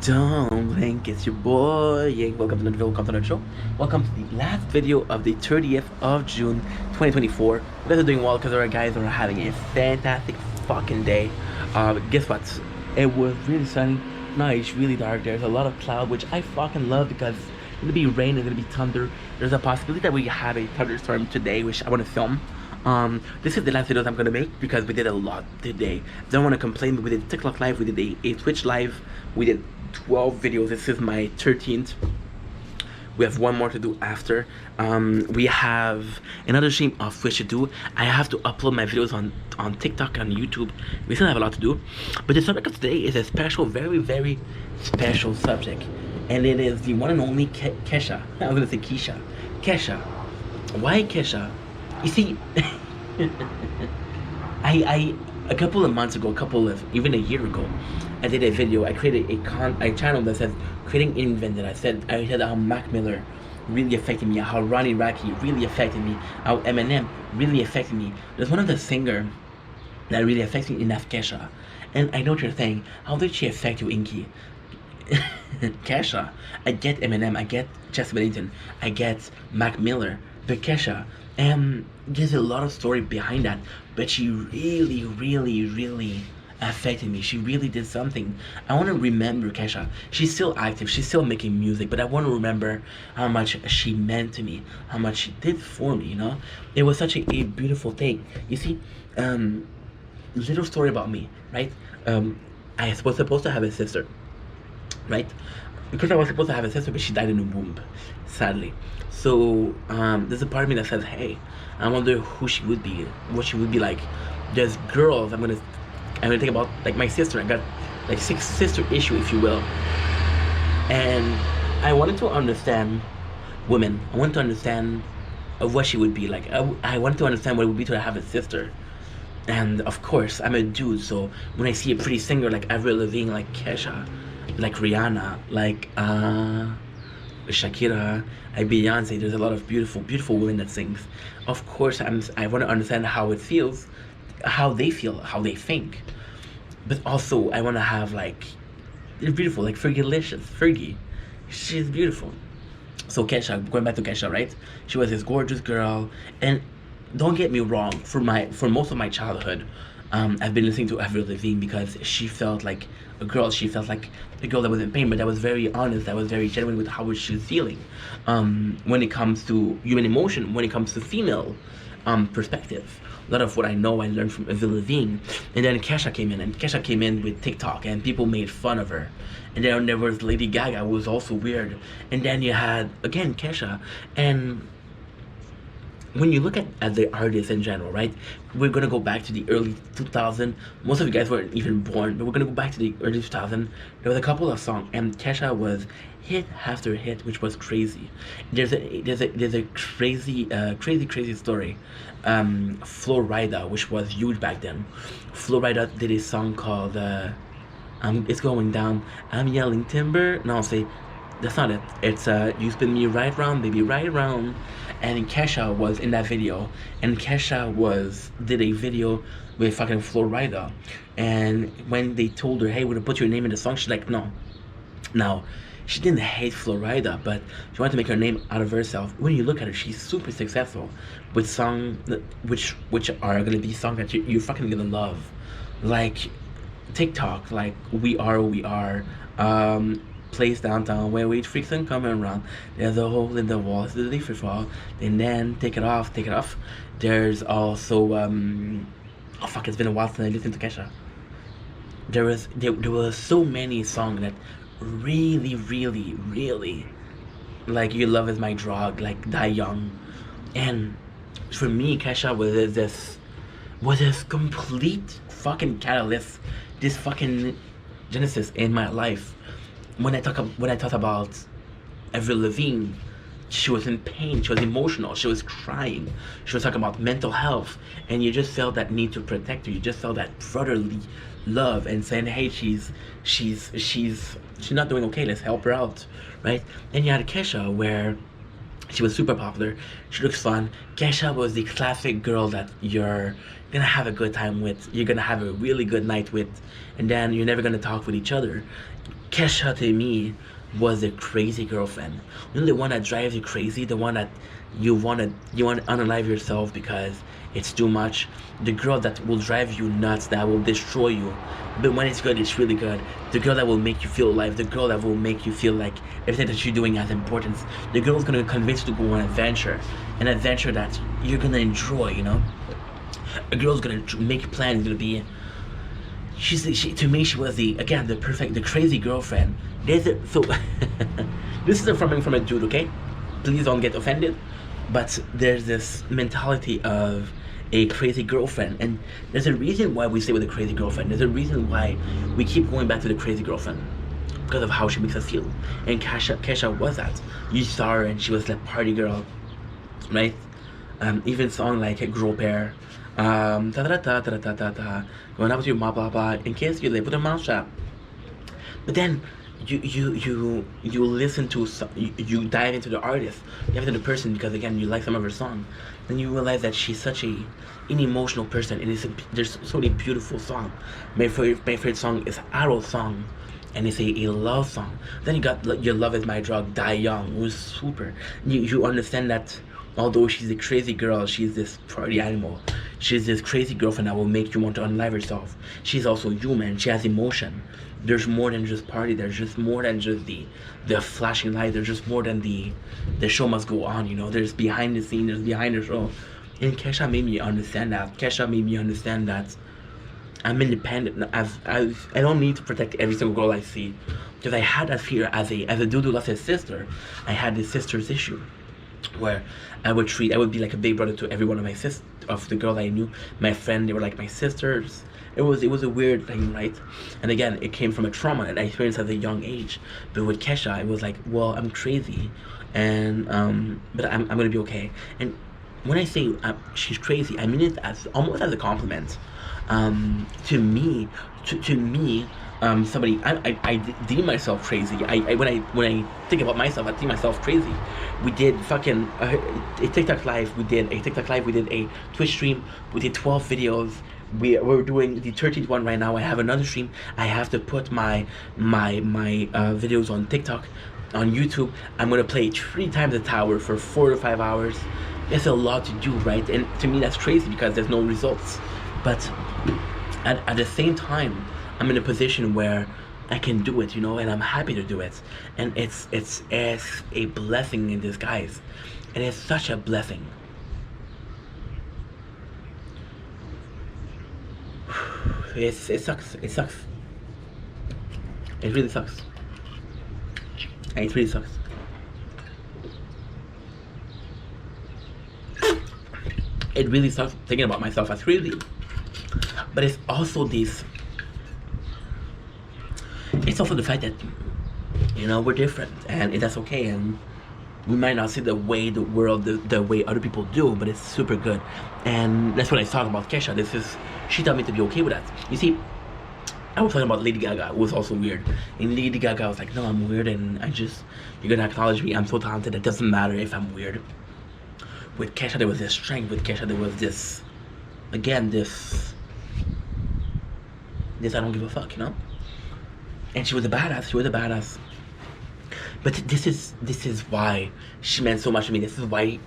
Don't blink, it's your boy. Yeah, welcome to the video, welcome to the show. Welcome to the last video of the 30th of June 2024. You guys are doing well because our guys are having a fantastic fucking day. Guess what? It was really sunny. Now it's really dark. There's a lot of cloud, which I fucking love because it's gonna be rain, it's gonna be thunder. There's a possibility that we have a thunderstorm today, which I want to film. This is the last videos I'm gonna make because we did a lot today. Don't want to complain, but we did TikTok live, we did a Twitch live, we did 12 videos. This is my 13th. We have one more to do after. We have another stream of Twitch to do. I have to upload my videos on TikTok, on YouTube. We still have a lot to do. But the subject of today is a special, very special subject. And it is the one and only Kesha. I was gonna say Keisha. Kesha. Why Kesha? You see, I a couple of months ago, even a year ago, I did a video. I created a channel that says creating invented. I said how Mac Miller really affected me, how Ronnie Radke really affected me, how Eminem really affected me. There's one of the singer that really affects me enough, Kesha. And I know what you're saying. How did she affect you, Inky? Kesha. I get Eminem, I get Chester Bennington, I get Mac Miller, but Kesha, there's a lot of story behind that, but she really affected me. She really did something. I want to remember Kesha. She's still active, she's still making music, but I want to remember how much she meant to me, how much she did for me, you know? It was such a beautiful thing. You see, little story about me, right? I was supposed to have a sister, right? Because I was supposed to have a sister, but she died in the womb, sadly. So there's a part of me that says, hey, I wonder who she would be, what she would be like. There's girls, I'm gonna think about, like my sister. I got like 6 sister issue, if you will. And I wanted to understand women. I wanted to understand what she would be like. I wanted to understand what it would be to have a sister. And of course, I'm a dude, so when I see a pretty singer like Avril Lavigne, like Kesha, like Rihanna, like Shakira, like Beyonce, there's a lot of beautiful women that sings. Of course, I want to understand how it feels, how they feel, how they think. But also, I want to have like, they're beautiful, like Fergie-licious. Fergie, she's beautiful. So Kesha, going back to Kesha, right? She was this gorgeous girl, and don't get me wrong, for most of my childhood, I've been listening to Avril Lavigne because she felt like a girl. She felt like a girl that was in pain, but that was very honest. That was very genuine with how she was feeling. When it comes to human emotion, when it comes to female perspective, a lot of what I know I learned from Avril Lavigne. And then Kesha came in, and Kesha came in with TikTok, and people made fun of her. And then there was Lady Gaga, who was also weird. And then you had again Kesha, and when you look at the artists in general, right? We're gonna go back to the early 2000. Most of you guys weren't even born, but we're gonna go back to the early 2000. There was a couple of songs, and Kesha was hit after hit, which was crazy. There's a crazy story. Flo Rida, which was huge back then. Flo Rida did a song called "It's Going Down." I'm yelling timber. No, say that's not it. It's you spin me right round, baby, right round. And Kesha was in that video, and Kesha did a video with fucking Flo Rida. And when they told her, hey, we're gonna put your name in the song, she's like, no. Now, she didn't hate Flo Rida, but she wanted to make her name out of herself. When you look at her, she's super successful with songs which are gonna be songs that you're fucking gonna love, like TikTok, like We Are Who We Are, place downtown where we freaks and coming around. There's a hole in the wall, it's the free fall. And then take it off. There's also oh fuck, it's been a while since I listened to Kesha. There were so many songs that really like You Love Is My Drug, like Die Young. And for me, Kesha was this complete fucking catalyst, this fucking genesis in my life. When I thought about Avril Lavigne, she was in pain, she was emotional, she was crying, she was talking about mental health, and you just felt that need to protect her. You just felt that brotherly love and saying, hey, she's not doing okay, let's help her out, right? And you had Kesha, where She was super popular. She looks fun. Kesha was the classic girl that you're gonna have a good time with. You're gonna have a really good night with, and then you're never gonna talk with each other. Kesha to me was a crazy girlfriend. You know, the one that drives you crazy, the one that you want to unalive yourself because it's too much. The girl that will drive you nuts, that will destroy you. But when it's good, it's really good. The girl that will make you feel alive. The girl that will make you feel like everything that you're doing has importance. The girl is gonna convince you to go on an adventure that you're gonna enjoy. You know, a girl's gonna make plans. Gonna be to me she was the crazy girlfriend. So this is from a dude, okay? Please don't get offended, but there's this mentality of a crazy girlfriend, and there's a reason why we stay with a crazy girlfriend. There's a reason why we keep going back to the crazy girlfriend, because of how she makes us feel. And Kesha was that. You saw her and she was that party girl, right? Even song like Gros Père, ta ta ta ta ta ta ta, going out with your ma blah blah. In case you live with a mouth shut. But then you listen to you dive into the artist, you dive into the person because again you like some of her song, then you realize that she's such an emotional person, and there's so many beautiful songs. My favorite song is Arrow's song, and it's a love song. Then you got Your Love Is My Drug, Die Young, it was super. You understand that although she's a crazy girl, she's this party animal. She's this crazy girlfriend that will make you want to unalive herself. She's also human. She has emotion. There's more than just party. There's just more than just the flashing light. There's just more than the show must go on. You know, there's behind the scene. There's behind the show. And Kesha made me understand that. Kesha made me understand that I'm independent. I don't need to protect every single girl I see, because I had that fear as a dude who lost his sister. I had this sister's issue, where I would be like a big brother to every one of of the girls I knew. My friend, they were like my sisters. It was a weird thing, right? And again, it came from a trauma that I experienced at a young age. But with Kesha, it was like, well, I'm crazy, and but I'm gonna be okay. And when I say she's crazy, I mean it as almost as a compliment. To me, somebody I deem myself crazy. When I think about myself, I deem myself crazy. We did fucking a TikTok live. We did a Twitch stream. We did 12 videos. We're doing the 13th one right now. I have another stream. I have to put my videos on TikTok, on YouTube. I'm gonna play 3 times the tower for 4 to 5 hours. It's a lot to do, right? And to me, that's crazy because there's no results. But at the same time, I'm in a position where I can do it, you know, and I'm happy to do it. And it's a blessing in disguise. And it's such a blessing. It sucks. It sucks. It really sucks. It really sucks. It really sucks thinking about myself as crazy. But it's also this. It's also the fact that, you know, we're different, and that's okay, and we might not see the way the world, the way other people do, but it's super good. And that's what I talk about Kesha. She taught me to be okay with that. You see, I was talking about Lady Gaga, who was also weird. And Lady Gaga was like, no, I'm weird, and you're gonna acknowledge me, I'm so talented, it doesn't matter if I'm weird. With Kesha, there was this strength. With Kesha, there was this, again, this I don't give a fuck, you know? And she was a badass. But this is why she meant so much to me. This is why